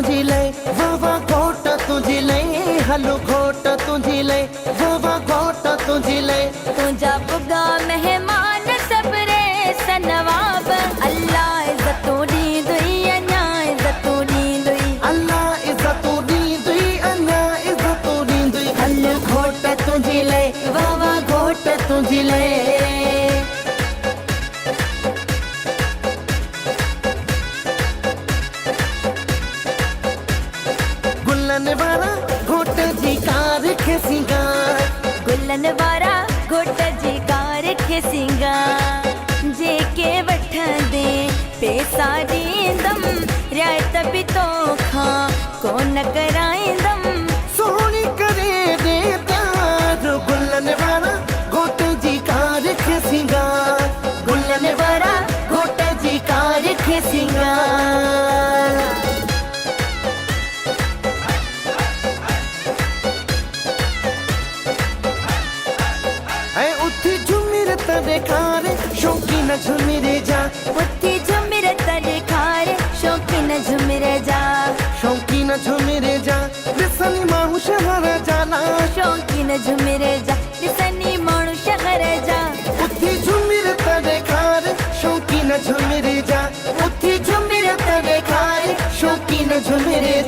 तुझी लय वावा घोट तुझी लय हलो घोट तुझी लय वावा घोट तुझी लय तुझा बुगा मेहमान सबरे सनवाब अल्लाह इज्जतू दी दुई अन्या इज्जतू दी दुई अल्लाह इज्जतू दी दुई अन्या इज्जतू दी दुई हलो घोट तुझी लय वावा घोट तुझी लय गुल्लन वारा घोट जी कार खे सिंगार गुलन वारा घोट जी कार खे सिंगार जेके वठ दे पैसा ॾींदम रियायत बि तोखां कोन कराईंदम सोनी करे दे प्यार गुल्लन वारा घोट जी कार खे सिंगार गुल्लन वारा घोट जी कार खे सिंगार उठी झुमिर तड़कार शौकीन झुमिरे जा उठी झुमिर तड़कार शौकीन झुमिरे जा शौकीन झुमिरे जा ॾिसनी माण्हू शहर जाना शौकीन झुमिरे जा ॾिसनी माण्हू शहर जा उठी झुमिर तड़कार शौकीन झुमिरे जा उठी झुमिर तड़कार शौकीन झुमिरे